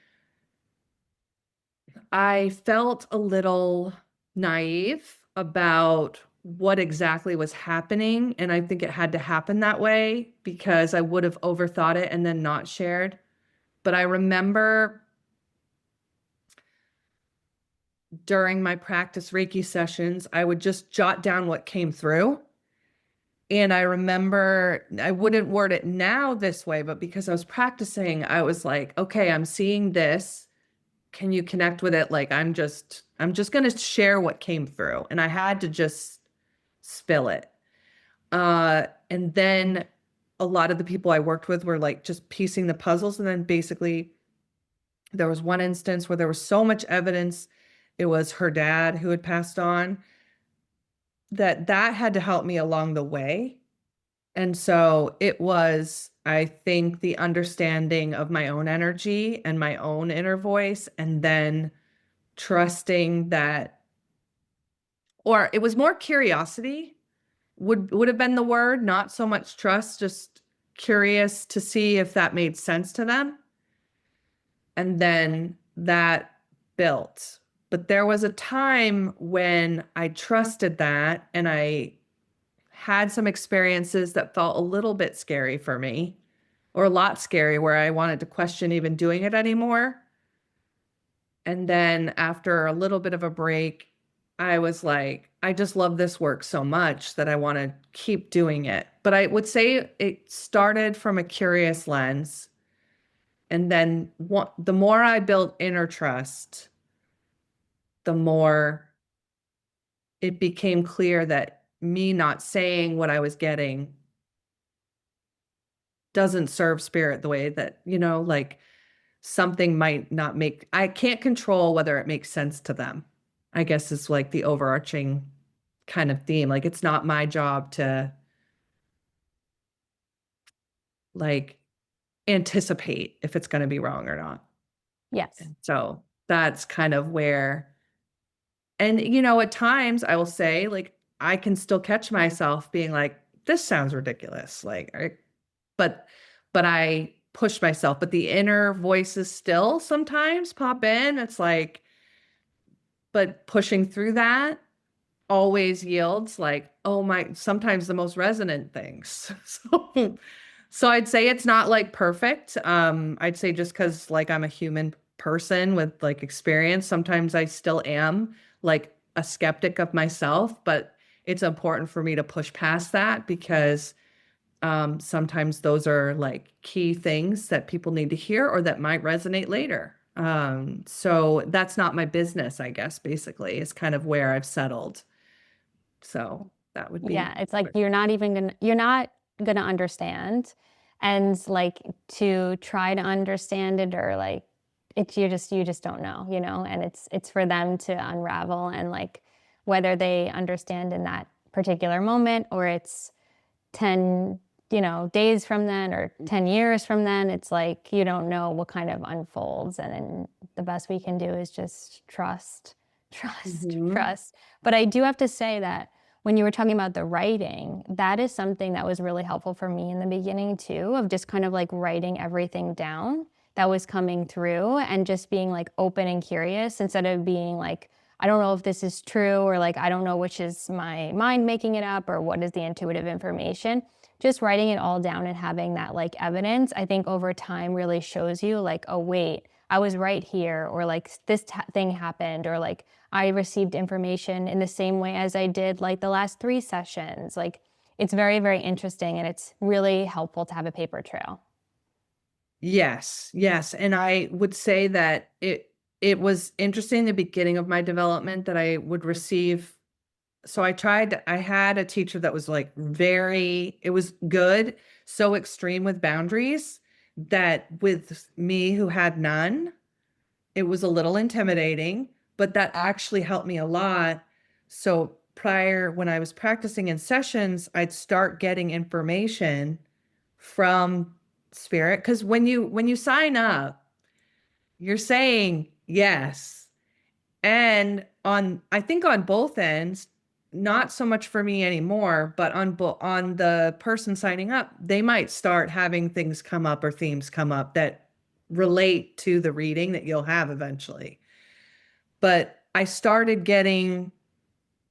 I felt a little naive about what exactly was happening. And I think it had to happen that way because I would have overthought it and then not shared. But I remember during my practice Reiki sessions, I would just jot down what came through. And I remember I wouldn't word it now this way, but because I was practicing, I was like, okay, I'm seeing this. Can you connect with it? Like I'm just going to share what came through. And I had to just spill it. And then a lot of the people I worked with were like just piecing the puzzles. And then basically there was one instance where there was so much evidence. It was her dad who had passed on, that had to help me along the way. And so it was, I think, the understanding of my own energy and my own inner voice, and then trusting that, or it was more curiosity would have been the word, not so much trust, just curious to see if that made sense to them. And then that built. But there was a time when I trusted that and I had some experiences that felt a little bit scary for me, or a lot scary, where I wanted to question even doing it anymore. And then after a little bit of a break, I was like, I just love this work so much that I want to keep doing it. But I would say it started from a curious lens. And then the more I built inner trust, the more it became clear that me not saying what I was getting doesn't serve spirit the way that, like something might not make, I can't control whether it makes sense to them, I guess is like the overarching kind of theme. Like it's not my job to like anticipate if it's going to be wrong or not. Yes. And so that's kind of where, and at times I will say, like, I can still catch myself being like, this sounds ridiculous. Like, but, but I push myself, but the inner voices still sometimes pop in. It's like, but pushing through that always yields like, oh my, sometimes the most resonant things. So I'd say it's not like perfect. I'd say just because like I'm a human person with like experience, sometimes I still am like a skeptic of myself, but it's important for me to push past that because sometimes those are like key things that people need to hear or that might resonate later. So that's not my business, I guess, basically, is kind of where I've settled. So that would be. Yeah, it's like you're not gonna understand. And like to try to understand it or like it's you just don't know, you know, and it's for them to unravel and like whether they understand in that particular moment or it's 10, days from then or 10 years from then, it's like you don't know what kind of unfolds. And then the best we can do is just trust, trust, Mhm. trust. But I do have to say that when you were talking about the writing, that is something that was really helpful for me in the beginning too, of just kind of like writing everything down that was coming through and just being like open and curious instead of being like, I don't know if this is true or like, I don't know which is my mind making it up or what is the intuitive information. Just writing it all down and having that like evidence, I think over time really shows you like, oh, wait, I was right here or like this thing happened or like I received information in the same way as I did like the last 3 sessions. Like it's very, very interesting and it's really helpful to have a paper trail. Yes, yes, and I would say that it was interesting in the beginning of my development that I would receive. So I had a teacher that was like it was good, so extreme with boundaries that with me who had none, it was a little intimidating, but that actually helped me a lot. So prior, when I was practicing in sessions, I'd start getting information from spirit. Because when you sign up, you're saying yes. And I think on both ends, not so much for me anymore, but on the person signing up, they might start having things come up or themes come up that relate to the reading that you'll have eventually. But I started getting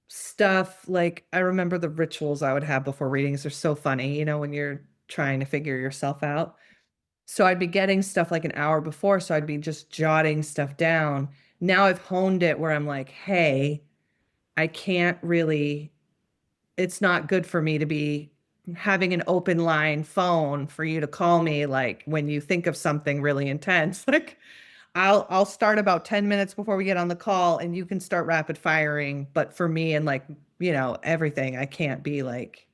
stuff like I remember the rituals I would have before readings are so funny, when you're trying to figure yourself out. So I'd be getting stuff like an hour before, so I'd be just jotting stuff down. Now I've honed it where I'm like, hey, I can't really, it's not good for me to be having an open line phone for you to call me like when you think of something really intense. Like I'll start about 10 minutes before we get on the call and you can start rapid firing, but for me and like, everything, I can't be like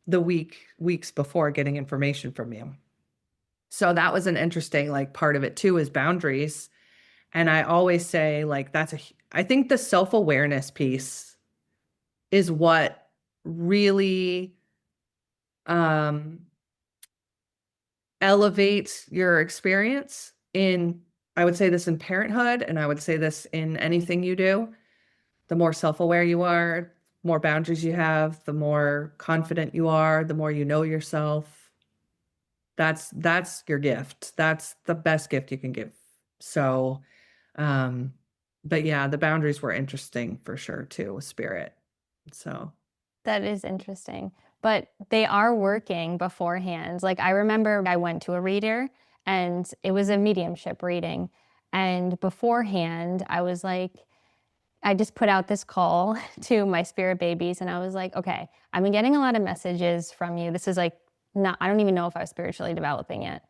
the weeks before getting information from you. So that was an interesting like part of it too is boundaries. And I always say like I think the self-awareness piece is what really um elevates your experience in I would say this in parenthood and I would say this in anything you do. The more self-aware you are, more boundaries you have, the more confident you are, the more you know yourself. That's your gift. That's the best gift you can give. So, um, but yeah, the boundaries were interesting for sure too with spirit. So, That is interesting. But they are working beforehand. Like I remember I went to a reader and it was a mediumship reading. And beforehand, I was like, I just put out this call to my spirit babies and I was like, okay, I've been getting a lot of messages from you. This is like not, I don't even know if I was spiritually developing it.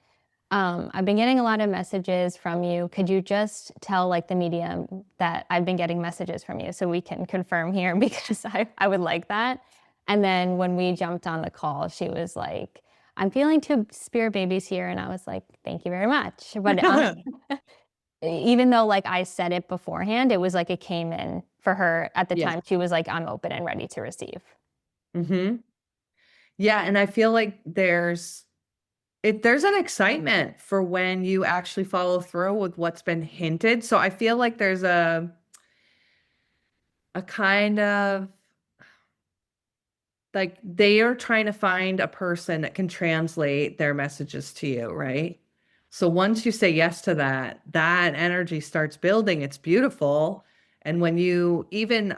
I've been getting a lot of messages from you. Could you just tell like the medium that I've been getting messages from you so we can confirm here because I would like that. And then when we jumped on the call, she was like, I'm feeling two spirit babies here. And I was like, thank you very much. But even though like I said it beforehand, it was like it came in for her at the yeah. time. She was like, I'm open and ready to receive. Hmm. Yeah, and I feel like there's an excitement for when you actually follow through with what's been hinted. So I feel like there's a kind of like they are trying to find a person that can translate their messages to you, right? So once you say yes to that, that energy starts building. It's beautiful. And when you even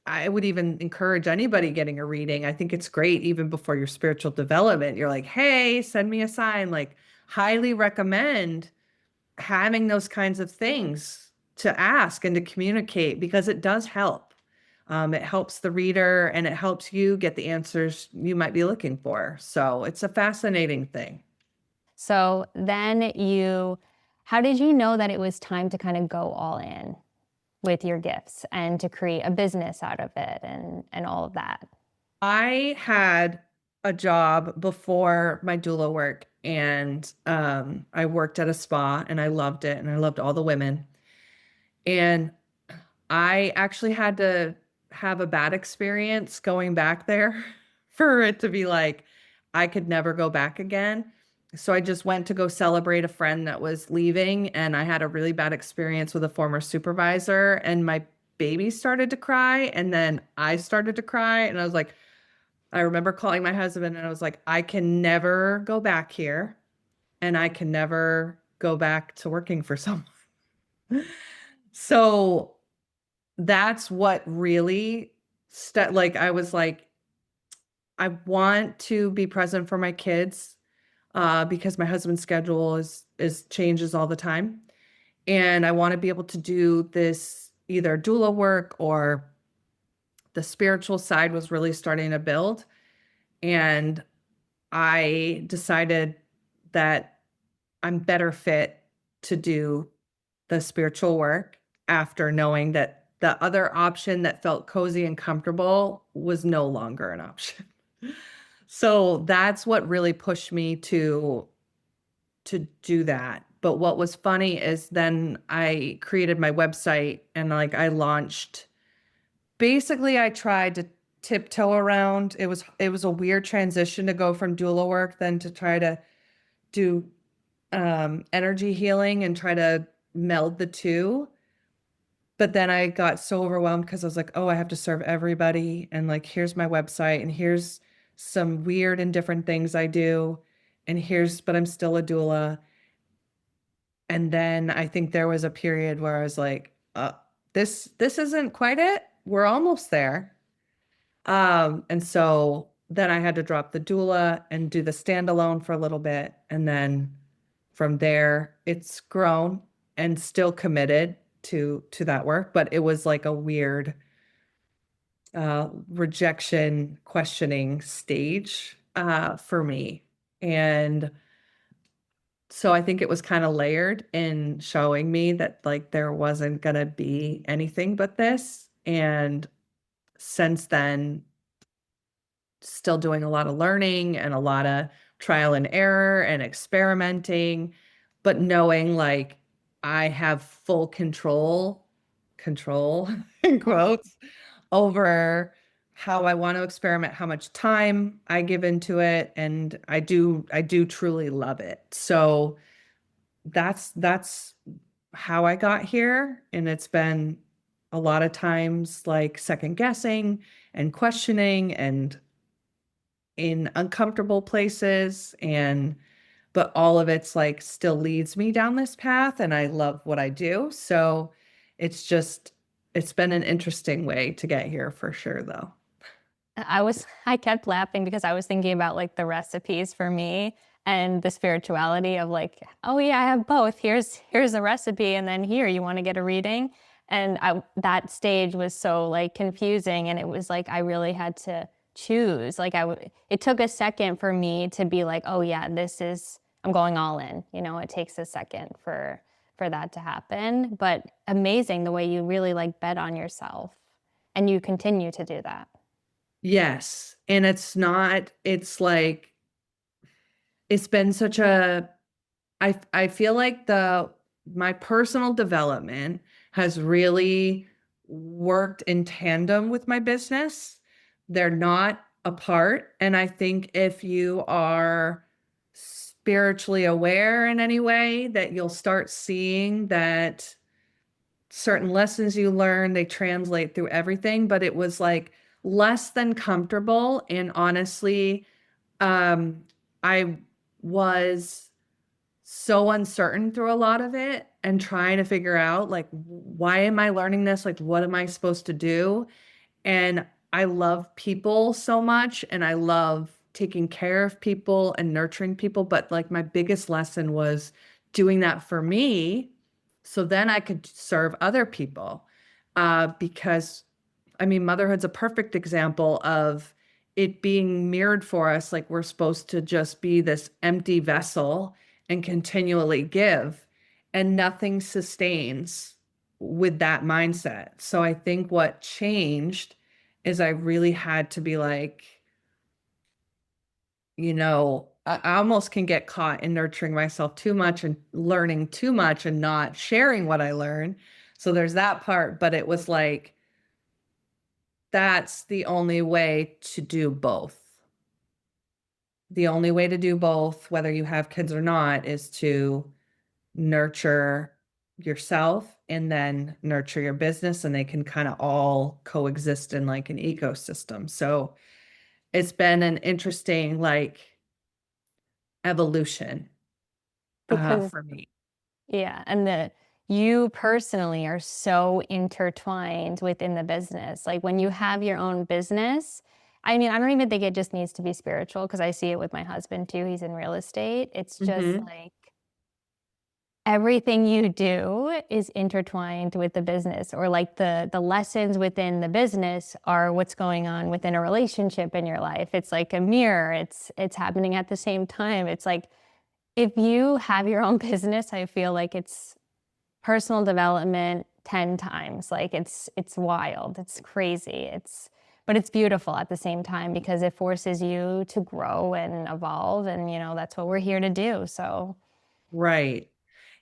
I would even encourage anybody getting a reading. I think it's great even before your spiritual development. You're like, "Hey, send me a sign." Like highly recommend having those kinds of things to ask and to communicate because it does help. It helps the reader and it helps you get the answers you might be looking for. So it's a fascinating thing. So then how did you know that it was time to kind of go all in with your gifts and to create a business out of it and all of that? I had a job before my doula work and I worked at a spa and I loved it and I loved all the women. And I actually had to have a bad experience going back there for it to be like, I could never go back again. So I just went to go celebrate a friend that was leaving, and I had a really bad experience with a former supervisor, and my baby started to cry, and then I started to cry, and I was like, I remember calling my husband, and I was like, I can never go back here, and I can never go back to working for someone. So that's what really like I was like, I want to be present for my kids because my husband's schedule is changes all the time. And I want to be able to do this either doula work or the spiritual side was really starting to build. And I decided that I'm better fit to do the spiritual work after knowing that the other option that felt cozy and comfortable was no longer an option. So that's what really pushed me to do that. But what was funny is then I created my website and like I launched basically I tried to tiptoe around. It was a weird transition to go from doula work then to try to do energy healing and try to meld the two. But then I got so overwhelmed because I was like, oh, I have to serve everybody. And like, here's my website, and here's some weird and different things I do. And but I'm still a doula. And then I think there was a period where I was like, this isn't quite it. We're almost there. And so then I had to drop the doula and do the standalone for a little bit. And then from there, it's grown and still committed to that work. But it was like a weird rejection questioning stage for me. And so I think it was kind of layered in showing me that like there wasn't going to be anything but this. And since then, still doing a lot of learning and a lot of trial and error and experimenting, but knowing like I have full control in quotes, over how I want to experiment, how much time I give into it, and I do truly love it. So that's how I got here, and it's been a lot of times like second guessing and questioning and in uncomfortable places, and but all of it's like still leads me down this path and I love what I do. So it's been an interesting way to get here for sure though. I kept laughing because I was thinking about like the recipes for me and the spirituality of like, oh yeah, I have both. Here's a recipe, and then here you want to get a reading. And that stage was so like confusing, and it was like I really had to choose. It took a second for me to be like, oh yeah, I'm going all in. It takes a second for that to happen. But amazing the way you really like bet on yourself, and you continue to do that. Yes. And it's like it's been such a I feel like the my personal development has really worked in tandem with my business. They're not apart. And I think if you are spiritually aware in any way, that you'll start seeing that certain lessons you learn, they translate through everything. But it was like less than comfortable. And honestly, um, I was so uncertain through a lot of it and trying to figure out like why am I learning this? Like what am I supposed to do? And I love people so much and I love taking care of people and nurturing people, but like my biggest lesson was doing that for me so then I could serve other people. Because I mean, motherhood's a perfect example of it being mirrored for us. Like we're supposed to just be this empty vessel and continually give, and nothing sustains with that mindset. So I think what changed is I really had to be like, I almost can get caught in nurturing myself too much and learning too much and not sharing what I learn. So there's that part, but it was like, that's the only way to do both. The only way to do both, whether you have kids or not, is to nurture yourself and then nurture your business, and they can kind of all coexist in like an ecosystem. So it's been an interesting like evolution Because for me. yeah, and you personally are so intertwined within the business. Like when you have your own business, I mean, I don't even think it just needs to be spiritual because I see it with my husband too. He's in real estate. It's just Hmm. like everything you do is intertwined with the business, or like the lessons within the business are what's going on within a relationship in your life. It's like a mirror. It's happening at the same time. It's like if you have your own business, I feel like it's personal development 10 times. Like it's wild. It's crazy. But it's beautiful at the same time because it forces you to grow and evolve, and that's what we're here to do. So Right.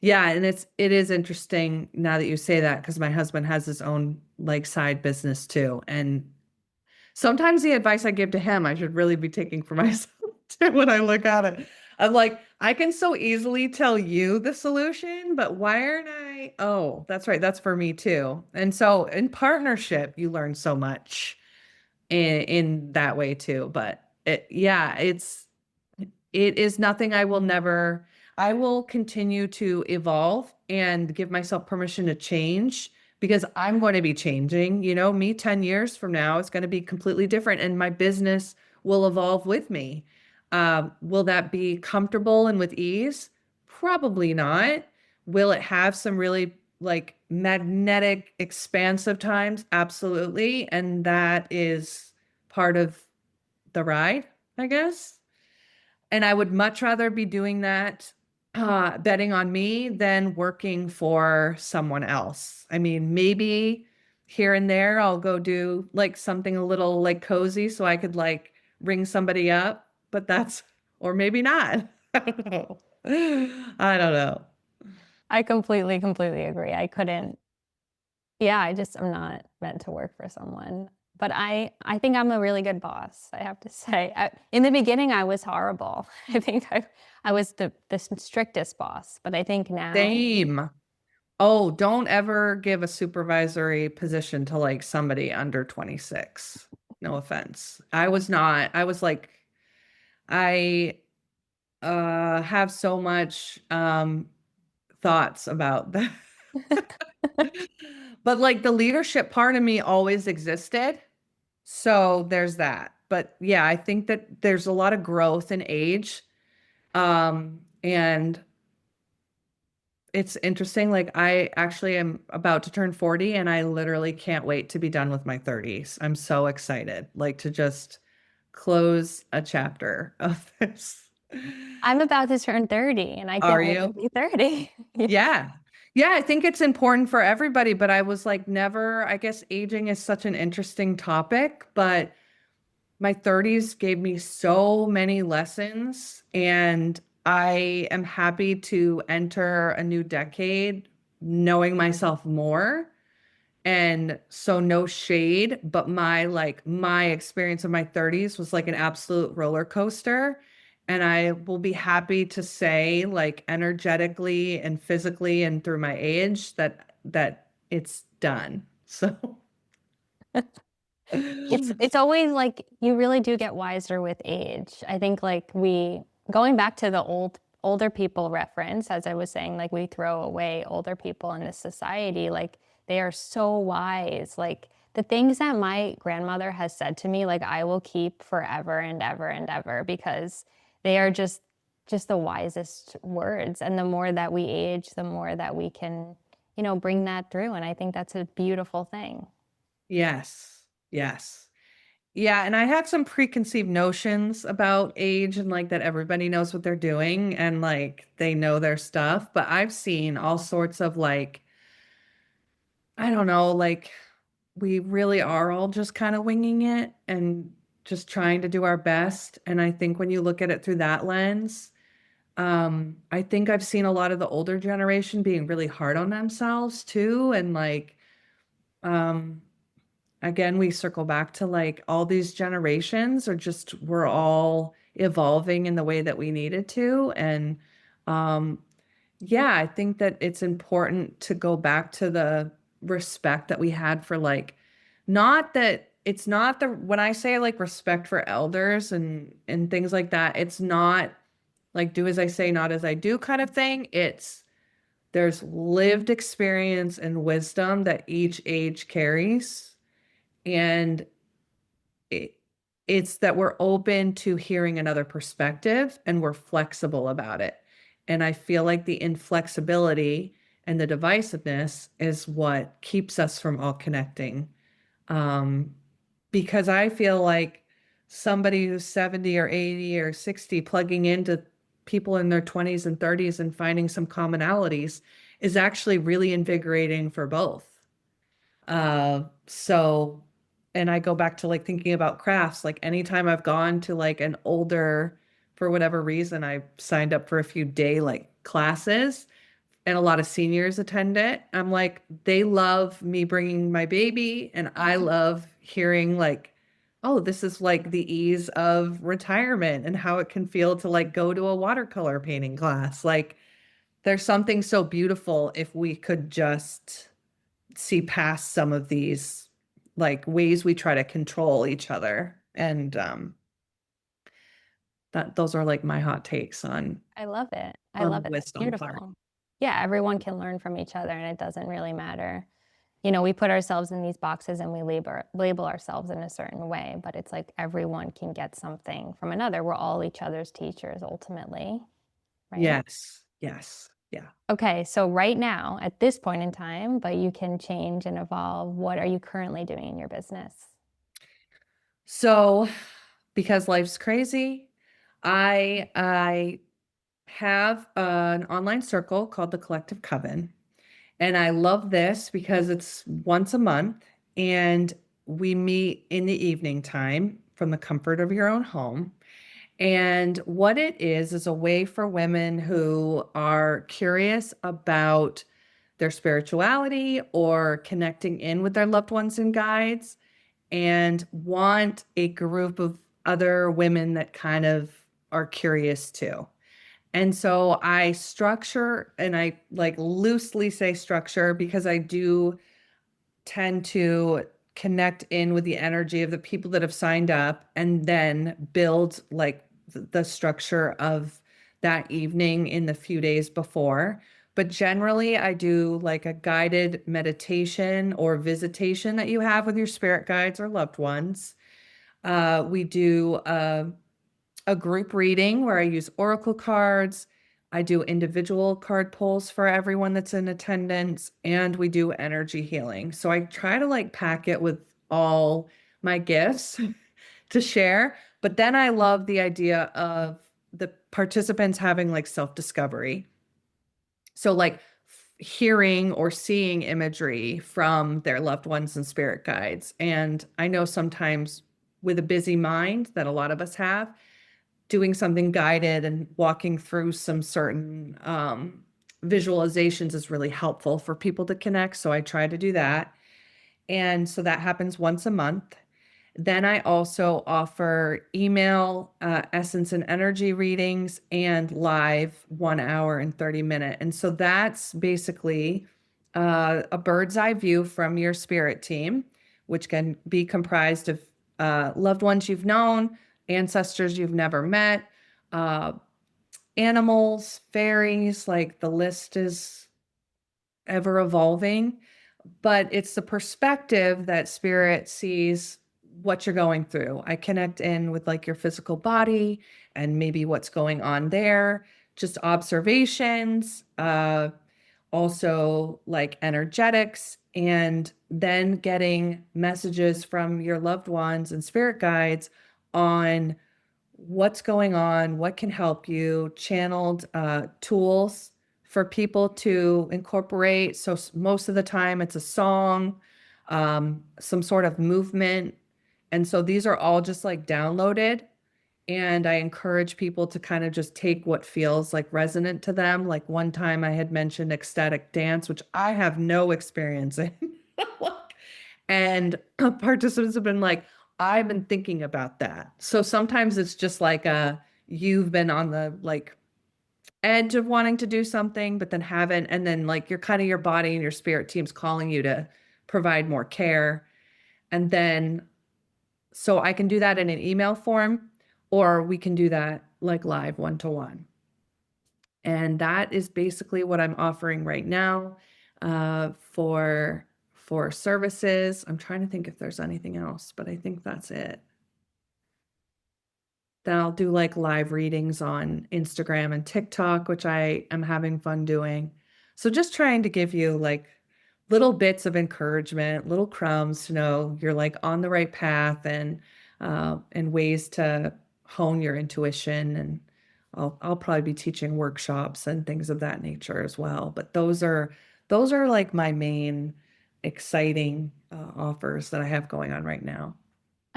Yeah, and it is interesting now that you say that because my husband has his own like side business too. And sometimes the advice I give to him, I should really be taking for myself too when I look at it. I'm like, I can so easily tell you the solution, but why aren't I? Oh, that's right. That's for me too. And so in partnership, you learn so much in that way too. But yeah, it is nothing I will continue to evolve and give myself permission to change because I'm going to be changing. Me 10 years from now is going to be completely different and my business will evolve with me. Will that be comfortable and with ease? Probably not. Will it have some really like magnetic, expansive times? Absolutely. And that is part of the ride, I guess. And I would much rather be doing that, betting on me than working for someone else. I mean, maybe here and there I'll go do like something a little like cozy so I could like ring somebody up, but or maybe not. I don't know. I don't know. I completely, completely agree. I couldn't. Yeah, I'm not meant to work for someone. But I think I'm a really good boss, I have to say. In the beginning, I was horrible. I think I was the strictest boss. But I think now, Same. Oh, don't ever give a supervisory position to like somebody under 26. No offense. I was like, I have so much thoughts about that. But like the leadership part of me always existed. So there's that. But yeah, I think that there's a lot of growth in age. And it's interesting. Like I actually am about to turn 40 and I literally can't wait to be done with my 30s. I'm so excited, like to just close a chapter of this. I'm about to turn 30 and I Are can't wait to you? be 30. Yeah. Yeah, I think it's important for everybody, but I was like, never, I guess aging is such an interesting topic, but my 30s gave me so many lessons, and I am happy to enter a new decade knowing myself more. And so no shade, but my experience of my 30s was like an absolute roller coaster. And I will be happy to say like energetically and physically and through my age that it's done. So It's always like you really do get wiser with age. I think like we going back to the older people reference, as I was saying, like we throw away older people in this society, like they are so wise. Like the things that my grandmother has said to me, like I will keep forever and ever and ever because they are just the wisest words. And the more that we age, the more that we can, bring that through. And I think that's a beautiful thing. yes. Yes. Yeah, and I had some preconceived notions about age and like that everybody knows what they're doing and like they know their stuff, but I've seen all sorts of like I don't know, like we really are all just kind of winging it and just trying to do our best. And I think when you look at it through that lens, I think I've seen a lot of the older generation being really hard on themselves too. And like, um, again, we circle back to like all these generations are just, we're all evolving in the way that we needed to. And um, yeah, I think that it's important to go back to the respect that we had for like, not that it's not the when I say like respect for elders and things like that, it's not like do as I say, not as I do kind of thing. It's there's lived experience and wisdom that each age carries, and it, it's that we're open to hearing another perspective and we're flexible about it. And I feel like the inflexibility and the divisiveness is what keeps us from all connecting. Um, because I feel like somebody who's 70 or 80 or 60 plugging into people in their 20s and 30s and finding some commonalities is actually really invigorating for both. So, and I go back to like thinking about crafts, like anytime I've gone to like an older, for whatever reason, I signed up for a few day like classes and a lot of seniors attend it. I'm like, they love me bringing my baby, and I love hearing like, oh, this is like the ease of retirement and how it can feel to like go to a watercolor painting class. Like, there's something so beautiful if we could just see past some of these like ways we try to control each other. And that those are like my hot takes I love it. I on love it. That's wisdom part. beautiful. Yeah, everyone can learn from each other, and it doesn't really matter. You know, we put ourselves in these boxes and we label ourselves in a certain way, but it's like everyone can get something from another. We're all each other's teachers ultimately, right? Yes. Yes. Yeah. Okay, so right now, at this point in time, but you can change and evolve, what are you currently doing in your business? So, because life's crazy, I have an online circle called the Collective Coven, and I love this because it's once a month and we meet in the evening time from the comfort of your own home. And what it is a way for women who are curious about their spirituality or connecting in with their loved ones and guides and want a group of other women that kind of are curious too. And so I structure, and I like loosely say structure because I do tend to connect in with the energy of the people that have signed up and then build like the structure of that evening in the few days before. But generally, I do like a guided meditation or visitation that you have with your spirit guides or loved ones. We do a group reading where I use oracle cards. I do individual card pulls for everyone that's in attendance, and we do energy healing. So I try to like pack it with all my gifts to share. But then I love the idea of the participants having like self-discovery. So like hearing or seeing imagery from their loved ones and spirit guides. And I know sometimes with a busy mind that a lot of us have, doing something guided and walking through some certain visualizations is really helpful for people to connect. So I try to do that. And so that happens once a month. Then I also offer email essence and energy readings and live 1 hour and 30 minute. And so that's basically a bird's eye view from your spirit team, which can be comprised of loved ones you've known, ancestors you've never met, uh, animals, fairies, like the list is ever evolving, but it's the perspective that spirit sees what you're going through. I connect in with like your physical body and maybe what's going on there, just observations, also like energetics, and then getting messages from your loved ones and spirit guides on what's going on, what can help you, channeled tools for people to incorporate. So most of the time it's a song, some sort of movement. And so these are all just like downloaded. And I encourage people to kind of just take what feels like resonant to them. Like one time I had mentioned ecstatic dance, which I have no experience in. And participants have been like, I've been thinking about that. So sometimes it's just like you've been on the like edge of wanting to do something, but then haven't. And then like you're kind of your body and your spirit team's calling you to provide more care. And then so I can do that in an email form, or we can do that like live 1-to-1. And that is basically what I'm offering right now for services. I'm trying to think if there's anything else, but I think that's it. Then I'll do like live readings on Instagram and TikTok, which I am having fun doing. So just trying to give you like little bits of encouragement, little crumbs to know you're like on the right path, and ways to hone your intuition. And I'll probably be teaching workshops and things of that nature as well. But those are like my main exciting offers that I have going on right now.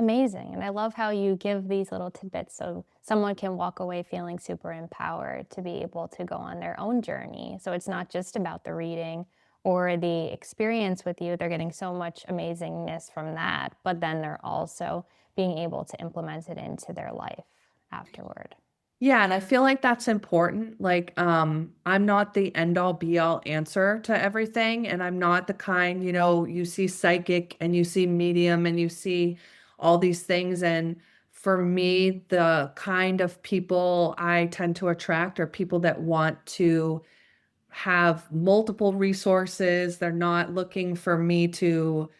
Amazing. And I love how you give these little tidbits so someone can walk away feeling super empowered to be able to go on their own journey. So it's not just about the reading or the experience with you. They're getting so much amazingness from that, but then they're also being able to implement it into their life afterward. Yeah, and I feel like that's important. Like, I'm not the end all be all answer to everything. And I'm not the kind, you see psychic and you see medium and you see all these things. And for me, the kind of people I tend to attract are people that want to have multiple resources. They're not looking for me to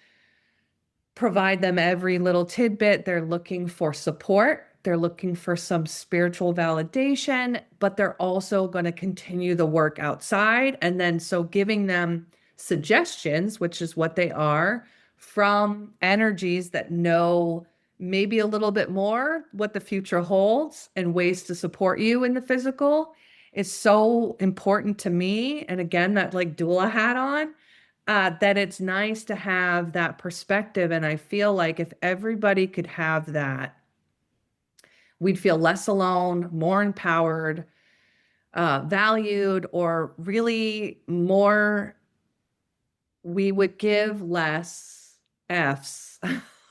provide them every little tidbit. They're looking for support. They're looking for some spiritual validation, but they're also going to continue the work outside. And then, so giving them suggestions, which is what they are, from energies that know maybe a little bit more what the future holds and ways to support you in the physical is so important to me. And again, that like doula hat on, that it's nice to have that perspective. And I feel like if everybody could have that, we'd feel less alone, more empowered, valued, or really more, we would give less F's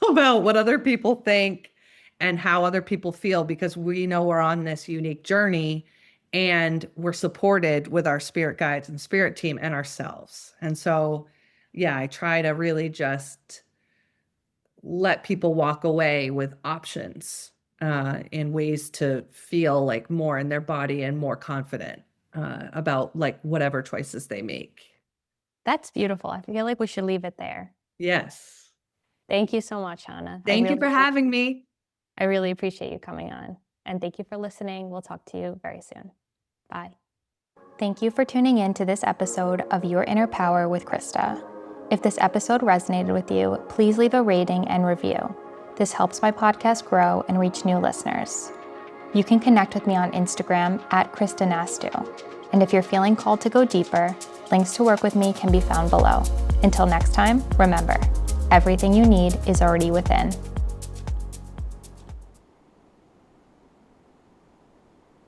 about what other people think and how other people feel, because we know we're on this unique journey and we're supported with our spirit guides and spirit team and ourselves. And so, yeah, I try to really just let people walk away with options, in ways to feel like more in their body and more confident, about like whatever choices they make. That's beautiful. I feel like we should leave it there. Yes. Thank you so much, Hannah. Thank you for having me. I really appreciate you coming on. And thank you for listening. We'll talk to you very soon. Bye. Thank you for tuning in to this episode of Your Inner Power with Krista. If this episode resonated with you, please leave a rating and review. This helps my podcast grow and reach new listeners. You can connect with me on Instagram at Krista Nastu. And if you're feeling called to go deeper, links to work with me can be found below. Until next time, remember, everything you need is already within.